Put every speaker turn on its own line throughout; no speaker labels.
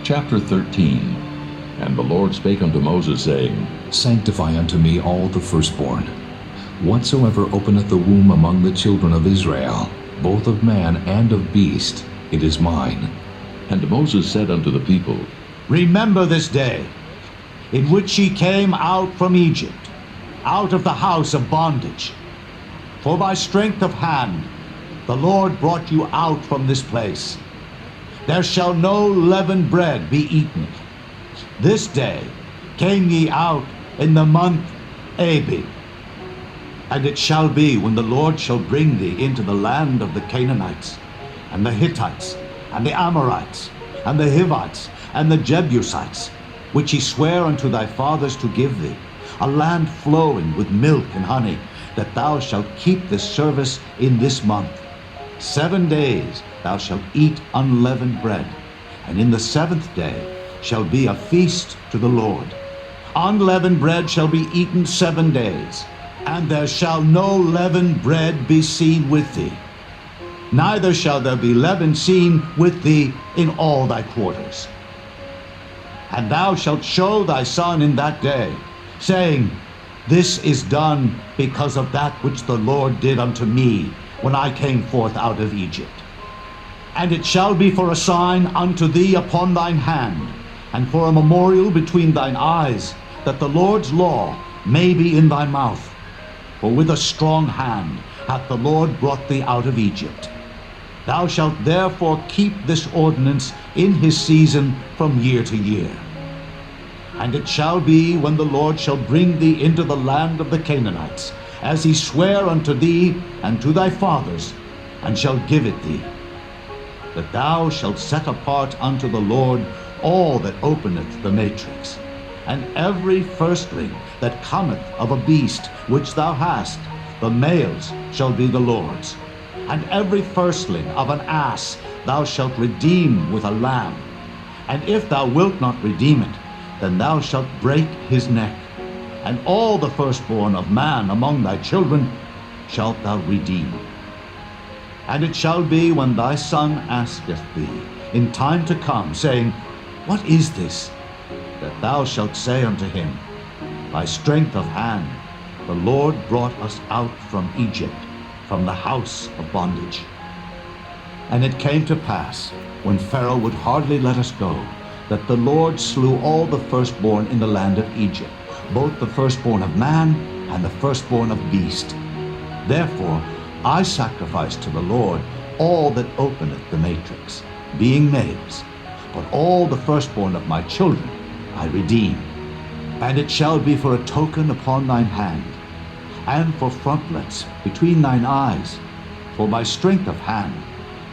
Chapter 13. And the Lord spake unto Moses, saying,
Sanctify unto me all the firstborn. Whatsoever openeth the womb among the children of Israel, both of man and of beast, it is mine.
And Moses said unto the people,
Remember this day, in which ye came out from Egypt, out of the house of bondage. For by strength of hand the Lord brought you out from this place. There shall no leavened bread be eaten. This day came ye out in the month Abib. And it shall be, when the Lord shall bring thee into the land of the Canaanites, and the Hittites, and the Amorites, and the Hivites, and the Jebusites, which he sware unto thy fathers to give thee, a land flowing with milk and honey, that thou shalt keep this service in this month. 7 days thou shalt eat unleavened bread, and in the 7th day shall be a feast to the Lord. Unleavened bread shall be eaten 7 days, and there shall no leavened bread be seen with thee. Neither shall there be leaven seen with thee in all thy quarters. And thou shalt show thy son in that day, saying, This is done because of that which the Lord did unto me when I came forth out of Egypt. And it shall be for a sign unto thee upon thine hand, and for a memorial between thine eyes, that the Lord's law may be in thy mouth. For with a strong hand hath the Lord brought thee out of Egypt. Thou shalt therefore keep this ordinance in his season from year to year. And it shall be, when the Lord shall bring thee into the land of the Canaanites, as he sware unto thee and to thy fathers, and shall give it thee, that thou shalt set apart unto the Lord all that openeth the matrix, and every firstling that cometh of a beast which thou hast, the males shall be the Lord's. And every firstling of an ass thou shalt redeem with a lamb. And if thou wilt not redeem it, then thou shalt break his neck. And all the firstborn of man among thy children shalt thou redeem. And it shall be, when thy son asketh thee in time to come, saying, What is this? That thou shalt say unto him, By strength of hand the Lord brought us out from Egypt, from the house of bondage. And it came to pass, when Pharaoh would hardly let us go, that the Lord slew all the firstborn in the land of Egypt, both the firstborn of man and the firstborn of beast. Therefore I sacrifice to the Lord all that openeth the matrix, being males, but all the firstborn of my children I redeem. And it shall be for a token upon thine hand, and for frontlets between thine eyes. For by strength of hand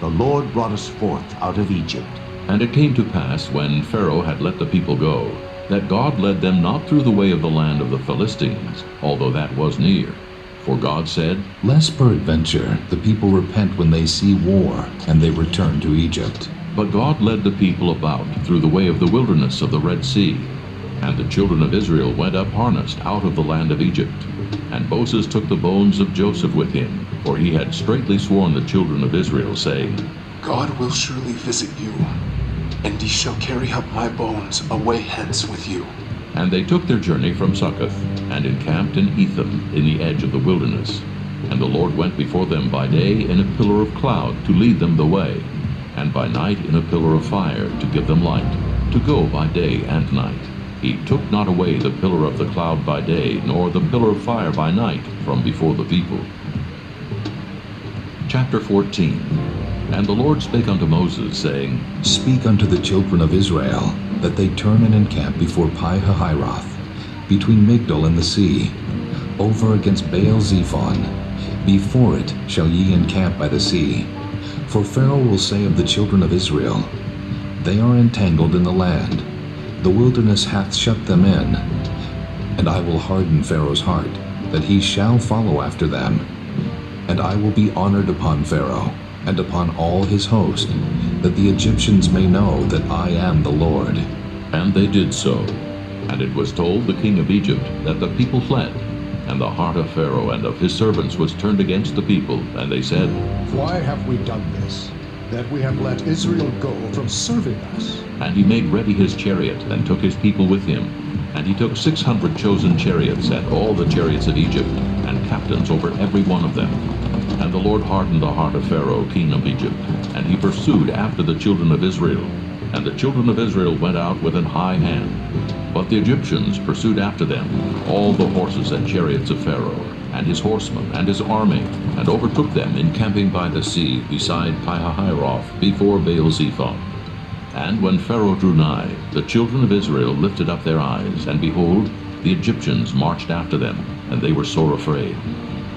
the Lord brought us forth out of Egypt.
And it came to pass, when Pharaoh had let the people go, that God led them not through the way of the land of the Philistines, although that was near. For God said,
Lest peradventure the people repent when they see war, and they return to Egypt.
But God led the people about through the way of the wilderness of the Red Sea. And the children of Israel went up harnessed out of the land of Egypt. And Moses took the bones of Joseph with him, for he had straitly sworn the children of Israel, saying,
God will surely visit you, and ye shall carry up my bones away hence with you.
And they took their journey from Succoth, and encamped in Etham in the edge of the wilderness. And the Lord went before them by day in a pillar of cloud to lead them the way, and by night in a pillar of fire to give them light, to go by day and night. He took not away the pillar of the cloud by day, nor the pillar of fire by night from before the people. Chapter 14. And the Lord spake unto Moses, saying,
Speak unto the children of Israel, that they turn and encamp before Pi-hahiroth, between Migdol and the sea, over against Baal-zephon. Before it shall ye encamp by the sea. For Pharaoh will say of the children of Israel, They are entangled in the land, the wilderness hath shut them in. And I will harden Pharaoh's heart, that he shall follow after them. And I will be honored upon Pharaoh, and upon all his host, that the Egyptians may know that I am the Lord.
And they did so. And it was told the king of Egypt that the people fled. And the heart of Pharaoh and of his servants was turned against the people, and they said,
Why have we done this? that we have let Israel go from serving us.
And he made ready his chariot, and took his people with him. And he took 600 chosen chariots, and all the chariots of Egypt, and captains over every one of them. And the Lord hardened the heart of Pharaoh, king of Egypt, and he pursued after the children of Israel. And the children of Israel went out with an high hand. But the Egyptians pursued after them, all the horses and chariots of Pharaoh, and his horsemen, and his army, and overtook them encamping by the sea, beside Pihahiroth, before Baal-zephon. And when Pharaoh drew nigh, the children of Israel lifted up their eyes, and behold, the Egyptians marched after them, and they were sore afraid.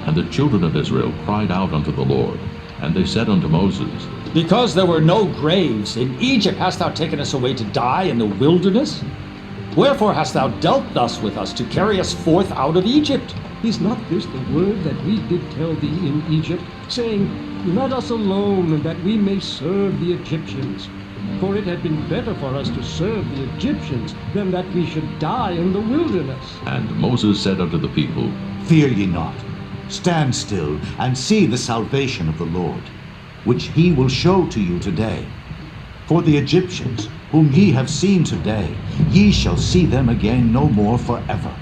And the children of Israel cried out unto the Lord, and they said unto Moses,
Because there were no graves in Egypt hast thou taken us away to die in the wilderness? Wherefore hast thou dealt thus with us, to carry us forth out of Egypt?
Is not this the word that we did tell thee in Egypt, saying, Let us alone, that we may serve the Egyptians? For it had been better for us to serve the Egyptians than that we should die in the wilderness.
And Moses said unto the people,
Fear ye not. Stand still, and see the salvation of the Lord, which he will show to you today. For the Egyptians, whom ye have seen today, ye shall see them again no more forever.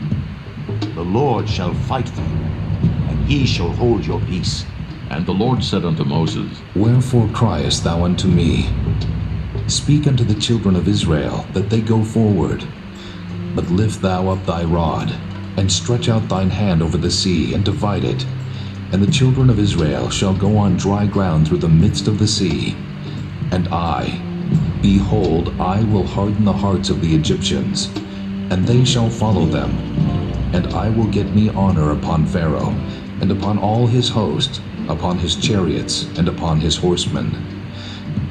The Lord shall fight for you, and ye shall hold your peace.
And the Lord said unto Moses,
Wherefore criest thou unto me? Speak unto the children of Israel, that they go forward. But lift thou up thy rod, and stretch out thine hand over the sea, and divide it. And the children of Israel shall go on dry ground through the midst of the sea. And I, behold, I will harden the hearts of the Egyptians, and they shall follow them. And I will get me honor upon Pharaoh, and upon all his host, upon his chariots, and upon his horsemen.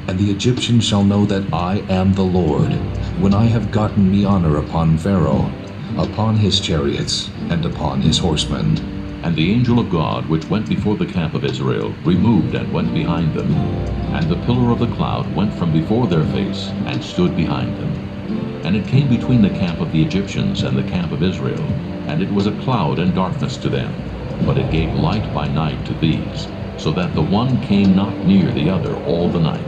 And the Egyptians shall know that I am the Lord, when I have gotten me honor upon Pharaoh, upon his chariots, and upon his horsemen.
And the angel of God, which went before the camp of Israel, removed and went behind them. And the pillar of the cloud went from before their face, and stood behind them. And it came between the camp of the Egyptians and the camp of Israel, and it was a cloud and darkness to them. But it gave light by night to these, so that the one came not near the other all the night.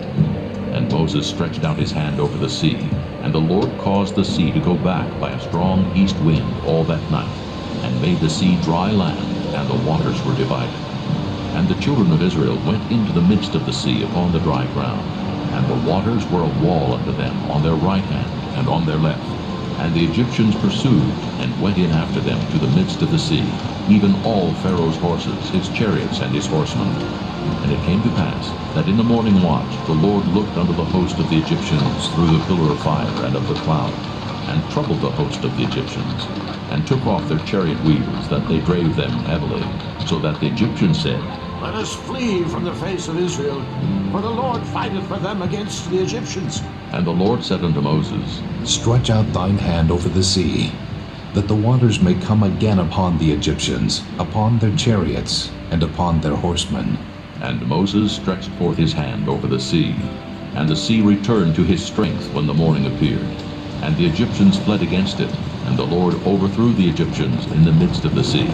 And Moses stretched out his hand over the sea, and the Lord caused the sea to go back by a strong east wind all that night, and made the sea dry land, and the waters were divided. And the children of Israel went into the midst of the sea upon the dry ground, and the waters were a wall unto them on their right hand and on their left. And the Egyptians pursued, and went in after them to the midst of the sea, even all Pharaoh's horses, his chariots, and his horsemen. And it came to pass that in the morning watch the Lord looked unto the host of the Egyptians through the pillar of fire and of the cloud, and troubled the host of the Egyptians, and took off their chariot wheels, that they drave them heavily, so that the Egyptians said,
Let us flee from the face of Israel, for the Lord fighteth for them against the Egyptians.
And the Lord said unto Moses,
Stretch out thine hand over the sea, that the waters may come again upon the Egyptians, upon their chariots, and upon their horsemen.
And Moses stretched forth his hand over the sea, and the sea returned to his strength when the morning appeared. And the Egyptians fled against it, and the Lord overthrew the Egyptians in the midst of the sea.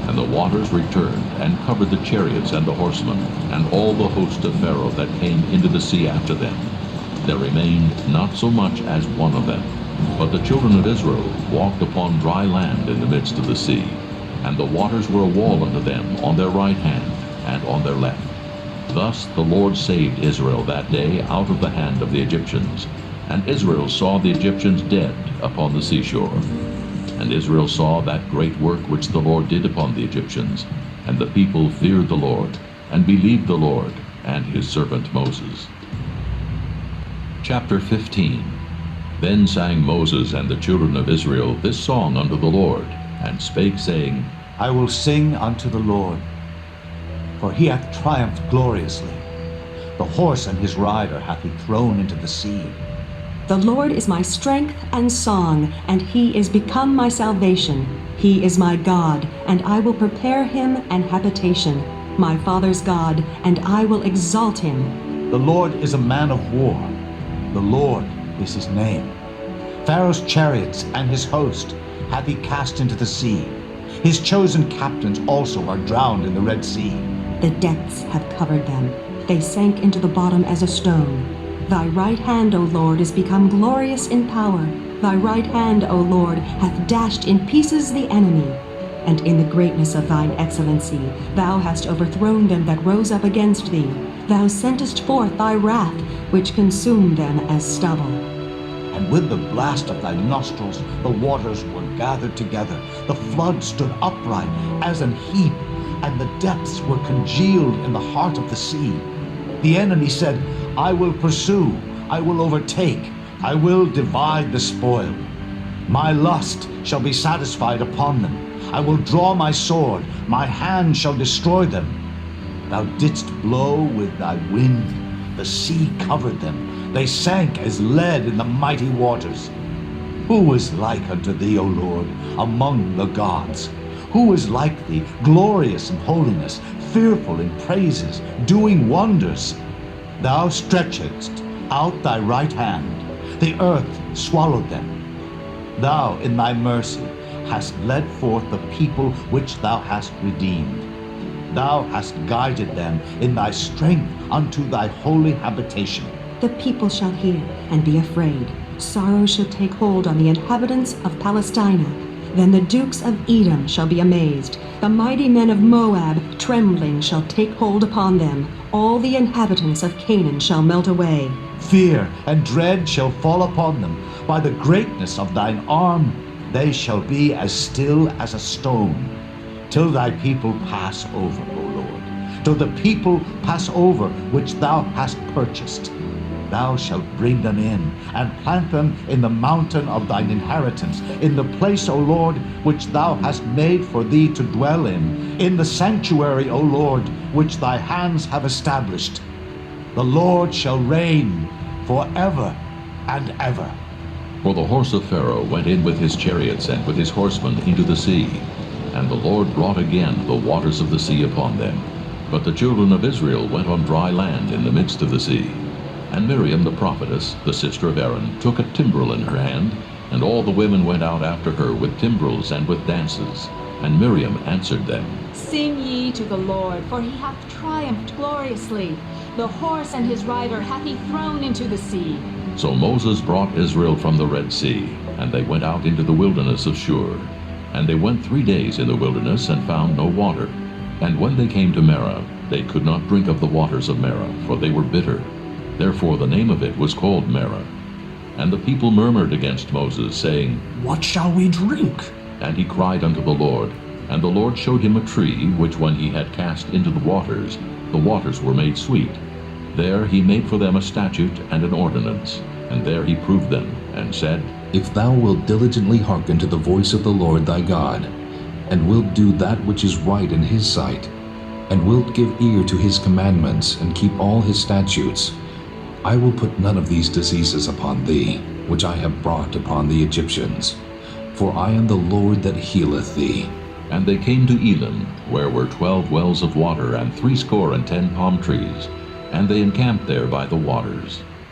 And the waters returned, and covered the chariots and the horsemen, and all the host of Pharaoh that came into the sea after them. There remained not so much as one of them. But the children of Israel walked upon dry land in the midst of the sea, and the waters were a wall unto them on their right hand and on their left. Thus the Lord saved Israel that day out of the hand of the Egyptians. And Israel saw the Egyptians dead upon the seashore. And Israel saw that great work which the Lord did upon the Egyptians. And the people feared the Lord, and believed the Lord and his servant Moses. Chapter 15. Then sang Moses and the children of Israel this song unto the Lord, and spake, saying,
I will sing unto the Lord, for he hath triumphed gloriously. The horse and his rider hath he thrown into the sea.
The Lord is my strength and song, and he is become my salvation. He is my God, and I will prepare him an habitation, my father's God, and I will exalt him.
The Lord is a man of war. The Lord is his name. Pharaoh's chariots and his host hath he cast into the sea. His chosen captains also are drowned in the Red Sea.
The depths have covered them. they sank into the bottom as a stone. Thy right hand, O Lord, is become glorious in power. Thy right hand, O Lord, hath dashed in pieces the enemy. And in the greatness of thine excellency, thou hast overthrown them that rose up against thee. Thou sentest forth thy wrath, which consumed them as stubble.
And with the blast of thy nostrils the waters were gathered together. The flood stood upright as an heap, and the depths were congealed in the heart of the sea. The enemy said, I will pursue, I will overtake, I will divide the spoil. My lust shall be satisfied upon them. I will draw my sword, my hand shall destroy them. Thou didst blow with thy wind, the sea covered them. They sank as lead in the mighty waters. Who is like unto thee, O Lord, among the gods? Who is like thee, glorious in holiness, fearful in praises, doing wonders? Thou stretchedst out thy right hand, the earth swallowed them. Thou in thy mercy hast led forth the people which thou hast redeemed. Thou hast guided them in thy strength unto thy holy habitation.
The people shall hear and be afraid. Sorrow shall take hold on the inhabitants of Palestina. Then the dukes of Edom shall be amazed. The mighty men of Moab, trembling, shall take hold upon them. All the inhabitants of Canaan shall melt away.
Fear and dread shall fall upon them. By the greatness of thine arm, they shall be as still as a stone, till thy people pass over, O Lord, till the people pass over which thou hast purchased. Thou shalt bring them in, and plant them in the mountain of thine inheritance, in the place, O Lord, which thou hast made for thee to dwell in the sanctuary, O Lord, which thy hands have established. The Lord shall reign forever and ever.
For the horse of Pharaoh went in with his chariots and with his horsemen into the sea, and the Lord brought again the waters of the sea upon them. But the children of Israel went on dry land in the midst of the sea. And Miriam the prophetess, the sister of Aaron, took a timbrel in her hand, and all the women went out after her with timbrels and with dances. And Miriam answered them,
Sing ye to the Lord, for he hath triumphed gloriously. The horse and his rider hath he thrown into the sea.
So Moses brought Israel from the Red Sea, and they went out into the wilderness of Shur. And they went 3 days in the wilderness, and found no water. And when they came to Marah, they could not drink of the waters of Marah, for they were bitter. Therefore the name of it was called Marah. And the people murmured against Moses, saying,
What shall we drink?
And he cried unto the Lord. And the Lord showed him a tree, which when he had cast into the waters were made sweet. There he made for them a statute and an ordinance, and there he proved them, and said,
If thou wilt diligently hearken to the voice of the Lord thy God, and wilt do that which is right in his sight, and wilt give ear to his commandments, and keep all his statutes, I will put none of these diseases upon thee, which I have brought upon the Egyptians. For I am the Lord that healeth thee.
And they came to Elim, where were 12 wells of water, and 70 palm trees, and they encamped there by the waters.